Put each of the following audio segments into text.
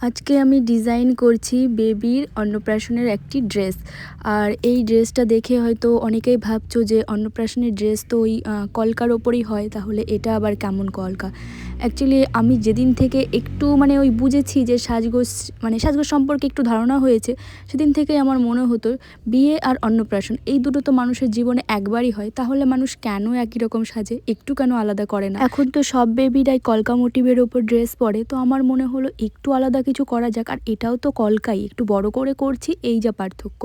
আজকে আমি ডিজাইন করছি বেবির অন্নপ্রাশনের একটি ড্রেস। আর এই ড্রেসটা দেখে হয়তো অনেকেই ভাবছো যে অন্নপ্রাশনের ড্রেস তো ওই কলকার ওপরেই হয়, তাহলে এটা আবার কেমন কলকা। অ্যাকচুয়ালি আমি যেদিন থেকে একটু ওই বুঝেছি যে সাজগোজ সম্পর্কে একটু ধারণা হয়েছে, সেদিন থেকেই আমার মনে হতো বিয়ে আর অন্নপ্রাশন এই দুটো তো মানুষের জীবনে একবারই হয়, তাহলে মানুষ কেন একই রকম সাজে, একটু কেন আলাদা করে না। এখন তো সব বেবিরাই কলকা মোটিভের ওপর ড্রেস পরে, তো আমার মনে হলো একটু আলাদা কিছু করা যাক। আর এটাও তো কলকাই, একটু বড় করে করছি, এই যা পার্থক্য।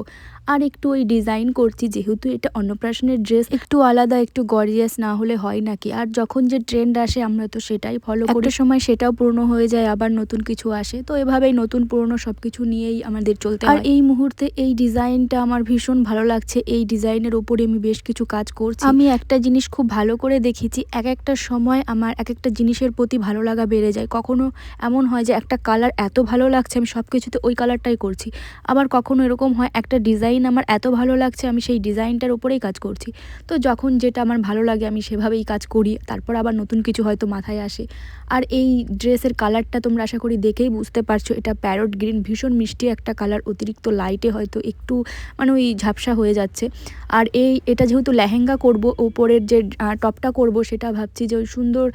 আর একটু ওই ডিজাইন করছি, যেহেতু এটা অন্নপ্রাশনের ড্রেস, একটু আলাদা একটু গর্জিয়াস না হলে হয় নাকি। আর যখন যে ট্রেন্ড আসে আমরা তো সেটাই ফলো করি, একটা সময় সেটাও পুরনো হয়ে যায়, আবার নতুন কিছু আসে, তো এভাবেই নতুন পুরনো সব কিছু নিয়েই আমাদের চলতে হয়। আর এই মুহূর্তে এই ডিজাইনটা আমার ভীষণ ভালো লাগছে, এই ডিজাইনের ওপরে আমি বেশ কিছু কাজ করছি। আমি একটা জিনিস খুব ভালো করে দেখেছি, এক একটা সময় আমার এক একটা জিনিসের প্রতি ভালো লাগা বেড়ে যায়। কখনো এমন হয় যে একটা কালার এত ভালো লাগছে আমি সব কিছুতে ওই কালারটাই করছি, আবার কখনো এরকম হয় একটা ডিজাইন আমার এত ভালো লাগছে আমি সেই ডিজাইনটার উপরেই কাজ করছি। তো যখন যেটা আমার ভালো লাগে আমি সেভাবেই কাজ করি, তারপর আবার নতুন কিছু হয়তো মাথায় আসে। আর এই ড্রেসের কালারটা তোমরা আশা করি দেখেই বুঝতে পারছো, এটা প্যারট গ্রিন, ভীষণ মিষ্টি একটা কালার, অতিরিক্ত লাইটে হয়তো একটু ওই ঝাপসা হয়ে যাচ্ছে। আর এটা যেহেতু লেহেঙ্গা করব, ওপরের যে টপটা করব সেটা ভাবছি যে ওই সুন্দর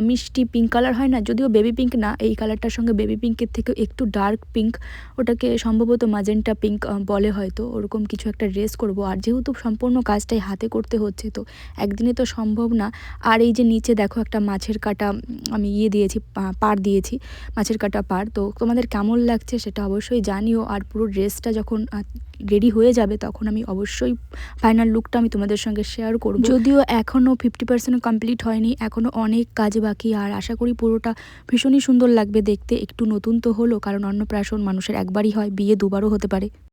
মিষ্টি পিঙ্ক কালার হয় না, যদিও বেবি পিঙ্ক না, এই কালারটার সঙ্গে বেবি পিঙ্কের থেকে একটু ডার্ক পিঙ্ক, ওটাকে সম্ভবত মাজেন্টা পিঙ্ক বলে হয়তো, ওরকম কিছু একটা ড্রেস করব। আর যেহেতু সম্পূর্ণ কাজটাই হাতে করতে হচ্ছে, তো একদিনে তো সম্ভব না। আর এই যে নিচে দেখো একটা মাছের কাটা আমি দিয়েছি, পাড় দিয়েছি, মাছের কাটা পাড়। তো তোমাদের কেমন লাগছে সেটা অবশ্যই জানিও। আর পুরো ড্রেসটা যখন রেডি হয়ে যাবে তখন আমি অবশ্যই ফাইনাল লুকটা আমি তোমাদের সঙ্গে শেয়ার করব। যদিও এখনও 50% কমপ্লিট হয়নি, এখনও অনেক কাজ বাকি। আর আশা করি পুরোটা ভীষণই সুন্দর লাগবে দেখতে। একটু নতুন তো হলো, কারণ অন্নপ্রাশন মানুষের একবারই হয়, বিয়ে দুবারও হতে পারে।